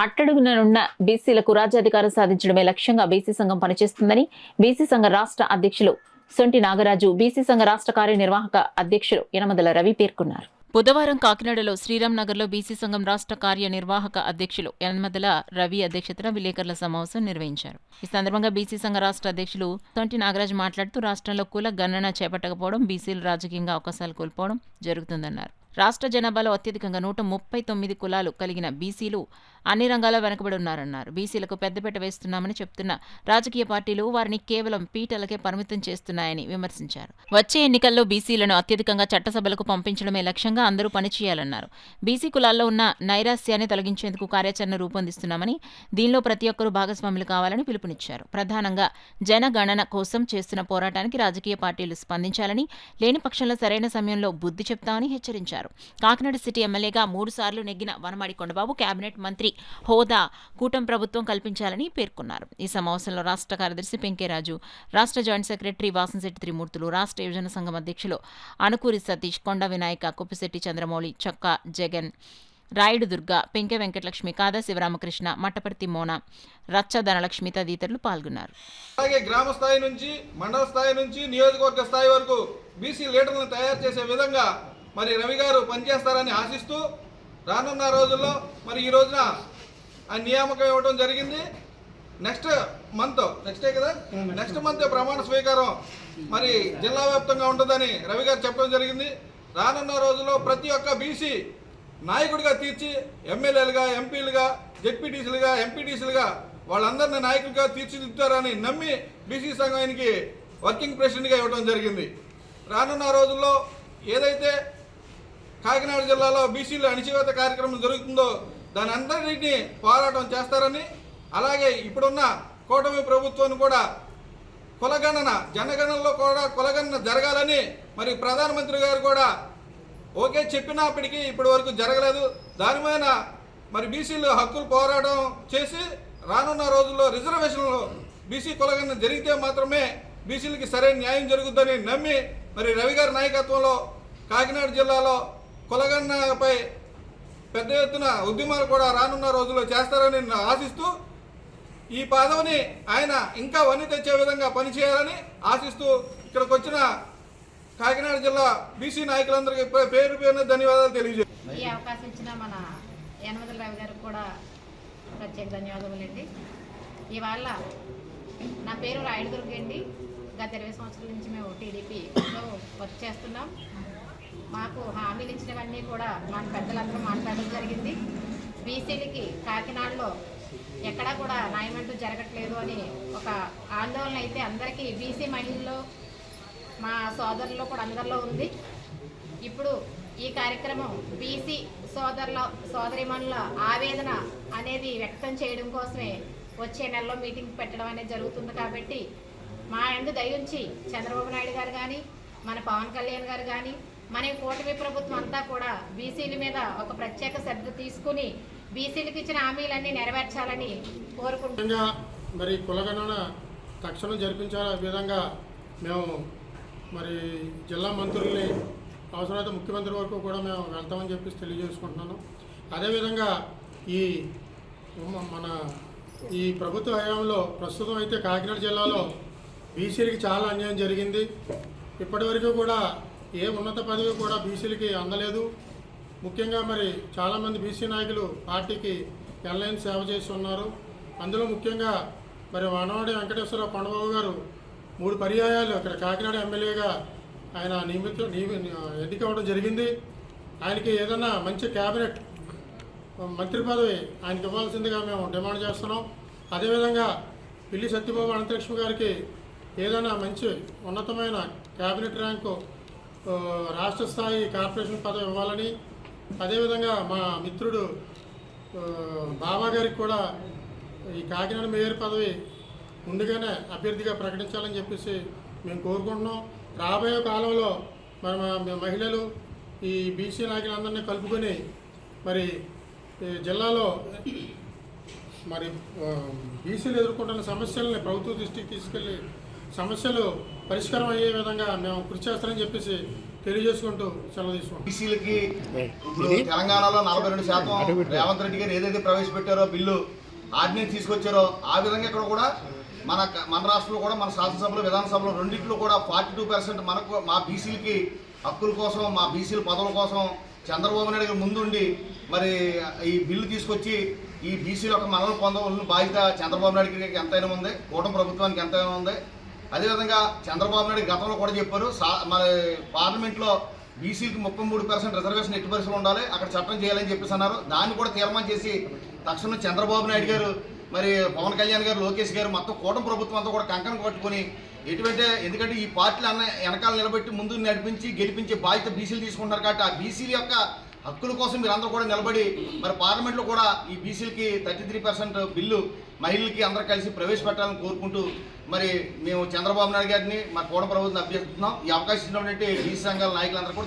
అట్టడుగుననున్న బీసీలకు రాజ్యాధికారం సాధించడమే లక్ష్యంగా బీసీ సంఘం పనిచేస్తుందని బీసీ సంఘ రాష్ట్ర అధ్యక్షులు సొంటి నాగరాజు, బీసీ సంఘ రాష్ట్ర కార్యనిర్వాహక అధ్యక్షులు యనమదల రవి పేర్కొన్నారు. బుధవారం కాకినాడలో శ్రీరామ్ నగర్లో బీసీ సంఘం రాష్ట్ర కార్యనిర్వాహక అధ్యక్షులు యనమదల రవి అధ్యక్షతన విలేకరుల సమావేశం నిర్వహించారు. ఈ సందర్భంగా బీసీ సంఘ రాష్ట్ర అధ్యక్షులు సొంటి నాగరాజు మాట్లాడుతూ రాష్ట్రంలో కుల గణన చేపట్టకపోవడం, బీసీలు రాజకీయంగా అవకాశాలు కోల్పోవడం జరుగుతుందన్నారు. రాష్ట్ర జనాభాలో అత్యధికంగా 139 కులాలు కలిగిన బీసీలు అన్ని రంగాల్లో వెనుకబడి ఉన్నారన్నారు. బీసీలకు పెద్దపీట వేస్తున్నామని చెప్తున్న రాజకీయ పార్టీలు వారిని కేవలం పీటలకే పరిమితం చేస్తున్నాయని విమర్శించారు. వచ్చే ఎన్నికల్లో బీసీలను అత్యధికంగా చట్టసభలకు పంపించడమే లక్ష్యంగా అందరూ పనిచేయాలన్నారు. బీసీ కులాల్లో ఉన్న నైరాస్యాన్ని తొలగించేందుకు కార్యాచరణ రూపొందిస్తున్నామని, దీనిలో ప్రతి ఒక్కరూ భాగస్వాములు కావాలని పిలుపునిచ్చారు. ప్రధానంగా జనగణన కోసం చేస్తున్న పోరాటానికి రాజకీయ పార్టీలు స్పందించాలని, లేని పక్షంలో సరైన సమయంలో బుద్ధి చెప్తామని హెచ్చరించారు. కాకినాడ సిటీ ఎమ్మెల్యేగా 3 సార్లు నెగ్గిన వనమాడి కొండబాబు కేబినెట్ మంత్రి హోదా కూటమి ప్రభుత్వం కల్పించాలని పేర్కొన్నారు. ఈ సమావేశంలో రాష్ట్ర కార్యదర్శి పెంకేరాజు, రాష్ట్ర జాయింట్ సెక్రటరీ వాసంశెట్టి త్రిమూర్తులు, రాష్ట్ర యువజన సంఘం అధ్యక్షులు అనుకూరి సతీష్, కొండ వినాయక, కుప్పిశెట్టి చంద్రమౌళి, చొక్కా జగన్, రాయుడు దుర్గా, పెంకె వెంకటలక్ష్మి, కాదా శివరామకృష్ణ, మట్టపర్తి మోన, రచ్చ ధనలక్ష్మి తదితరులు పాల్గొన్నారు. అలాగే గ్రామ స్థాయి నుంచి మండల స్థాయి నుంచి నియోజకవర్గ స్థాయి వరకు బీసీ లీడర్లను తయారు చేసే విధంగా మరి రవి గారు పనిచేస్తారని ఆశిస్తూ రానున్న రోజుల్లో మరి ఈ రోజున ఆ నియామకం ఇవ్వడం జరిగింది. నెక్స్ట్ మంత్ ప్రమాణ స్వీకారం మరి జిల్లా వ్యాప్తంగా ఉంటుందని రవి గారు చెప్పడం జరిగింది. రానున్న రోజుల్లో ప్రతి ఒక్క బీసీ నాయకుడిగా తీర్చి ఎమ్మెల్యేలుగా, ఎంపీలుగా, జెడ్పీటీసీలుగా, ఎంపీటీసీలుగా వాళ్ళందరినీ నాయకులుగా తీర్చిదిద్దుతారని నమ్మి బీసీ సంఘానికి వర్కింగ్ ప్రెసిడెంట్గా ఇవ్వడం జరిగింది. రానున్న రోజుల్లో ఏదైతే కాకినాడ జిల్లాలో బీసీలు అణిచివేత కార్యక్రమం జరుగుతుందో దాని అందరినీ పోరాటం చేస్తారని, అలాగే ఇప్పుడున్న కూటమి ప్రభుత్వాన్ని కూడా కులగణన, జనగణనలో కూడా కులగణన జరగాలని మరి ప్రధానమంత్రి గారు కూడా ఓకే చెప్పినప్పటికీ ఇప్పటి వరకు జరగలేదు. దానిపైన మరి బీసీలు హక్కులు పోరాటం చేసి రానున్న రోజుల్లో రిజర్వేషన్లు బీసీ కులగణన జరిగితే మాత్రమే బీసీలకి సరైన న్యాయం జరుగుతుందని నమ్మి మరి రవి గారి నాయకత్వంలో కాకినాడ జిల్లాలో కులగణనపై పెద్ద ఎత్తున ఉద్యమాలు కూడా రానున్న రోజుల్లో చేస్తారని ఆశిస్తూ ఈ పదవిని ఆయన ఇంకా వన్ని తెచ్చే విధంగా పనిచేయాలని ఆశిస్తూ ఇక్కడికి వచ్చిన కాకినాడ జిల్లా బీసీ నాయకులందరికీ పేరు పేరున ధన్యవాదాలు తెలియజేస్తాను. ఈ అవకాశం ఇచ్చిన మన యనమదల రవి గారికి కూడా ప్రత్యేక ధన్యవాదములండి. ఇవాళ నా పేరు రాయుడు దుర్గ అండి. గత 20 సంవత్సరాల నుంచి మేము టీడీపీలో వర్క్ చేస్తున్నాం. మాకు హామీలు ఇచ్చినవన్నీ కూడా మన పెద్దలందరూ మాట్లాడడం జరిగింది. బీసీలకి కాకినాడలో ఎక్కడా కూడా న్యాయమంటూ జరగట్లేదు అని ఒక ఆందోళన అయితే అందరికీ బీసీ మహిళల్లో, మా సోదరుల్లో కూడా అందరిలో ఉంది. ఇప్పుడు ఈ కార్యక్రమం బీసీ సోదరిమణుల ఆవేదన అనేది వ్యక్తం చేయడం కోసమే వచ్చే నెలలో మీటింగ్ పెట్టడం అనేది జరుగుతుంది. కాబట్టి మా యందు దయించి చంద్రబాబు నాయుడు గారు కానీ, మన పవన్ కళ్యాణ్ గారు కానీ, మన కూటమి ప్రభుత్వం అంతా కూడా బీసీల మీద ఒక ప్రత్యేక శ్రద్ధ తీసుకుని బీసీలకు ఇచ్చిన హామీలన్నీ నెరవేర్చాలని కోరుకుంటున్నాం. మరి కులగణన తక్షణం జరిపించాల విధంగా మేము మరి జిల్లా మంత్రుల్ని, అవసరమైతే ముఖ్యమంత్రి వరకు కూడా మేము వెళ్తామని చెప్పేసి తెలియజేసుకుంటున్నాను. అదేవిధంగా ఈ ప్రభుత్వ హయాంలో ప్రస్తుతం అయితే కాకినాడ జిల్లాలో బీసీలకి చాలా అన్యాయం జరిగింది. ఇప్పటివరకు కూడా ఏ ఉన్నత పదవి కూడా బీసీలకి అందలేదు. ముఖ్యంగా మరి చాలామంది బీసీ నాయకులు పార్టీకి ఎల్ఐన్ సేవ చేసి ఉన్నారు. అందులో ముఖ్యంగా మరి వనవాడి వెంకటేశ్వరరావు కొండబాబు గారు 3 పర్యాయాలు అక్కడ కాకినాడ ఎమ్మెల్యేగా ఆయన ఎన్నిక అవ్వడం జరిగింది. ఆయనకి ఏదైనా మంచి క్యాబినెట్ మంత్రి పదవి ఆయనకి ఇవ్వాల్సిందిగా మేము డిమాండ్ చేస్తున్నాం. అదేవిధంగా పిల్లి సత్యబాబు అనంతలక్ష్మి గారికి ఏదైనా మంచి ఉన్నతమైన క్యాబినెట్ ర్యాంకు రాష్ట్ర స్థాయి కార్పొరేషన్ పదవి ఇవ్వాలని, అదేవిధంగా మా మిత్రుడు బాబా గారికి కూడా ఈ కాకినాడ మేయర్ పదవి ముందుగానే అభ్యర్థిగా ప్రకటించాలని చెప్పేసి మేము కోరుకుంటున్నాం. రాబోయే కాలంలో మన మహిళలు ఈ బీసీ నాయకులందరినీ కలుపుకొని మరి జిల్లాలో మరి బీసీలు ఎదుర్కొంటున్న సమస్యలని ప్రభుత్వ దృష్టికి తీసుకెళ్ళి సమస్యలు పరిష్కారం అయ్యే విధంగా మేము కృషి చేస్తామని చెప్పేసి తెలియజేసుకుంటూ సెలవు తీసుకుంటాం. బీసీలకి ఇప్పుడు తెలంగాణలో 42% రేవంత్ రెడ్డి గారు ఏదైతే ప్రవేశపెట్టారో బిల్లు ఆర్డినెన్స్ తీసుకొచ్చారో ఆ విధంగా ఇక్కడ కూడా మన రాష్ట్రంలో కూడా మన శాసనసభలో విధానసభలో రెండింటిలో కూడా 42% మనకు మా బీసీలకి హక్కుల కోసం మా బీసీల పదవుల కోసం చంద్రబాబు నాయుడు గారు ముందుండి మరి ఈ బిల్లు తీసుకొచ్చి ఈ బీసీల యొక్క మనల్ని పొందవలసిన బాధ్యత చంద్రబాబు నాయుడు గారికి ఎంతైనా ఉంది, కూటమి ప్రభుత్వానికి ఎంతైనా ఉంది. అదేవిధంగా చంద్రబాబు నాయుడు గతంలో కూడా చెప్పారు మరి పార్లమెంట్లో బీసీలకి 33% రిజర్వేషన్ ఎట్టి పరిస్థితులు ఉండాలి, అక్కడ చట్టం చేయాలని చెప్పేసి అన్నారు. దాన్ని కూడా తీర్మానం చేసి తక్షణం చంద్రబాబు నాయుడు గారు మరి పవన్ కళ్యాణ్ గారు లోకేష్ గారు మొత్తం కూటమి ప్రభుత్వం అంతా కూడా కంకణం కట్టుకొని ఎందుకంటే ఈ పార్టీలు వెనకాల నిలబెట్టి ముందుకు నడిపించి గెలిపించే బాధ్యత బీసీలు తీసుకుంటున్నారు కాబట్టి ఆ బీసీల యొక్క హక్కుల కోసం మీరందరూ కూడా నిలబడి మరి పార్లమెంట్లో కూడా ఈ బీసీలకి 33% బిల్లు మహిళలకి అందరూ కలిసి ప్రవేశపెట్టాలని కోరుకుంటూ మరి మేము చంద్రబాబు నాయుడు గారిని మా కూటమి ప్రభుత్వం అభ్యర్థిస్తున్నాం. ఈ అవకాశం ఇచ్చినటువంటి బీసీ సంఘాల నాయకులందరూ కూడా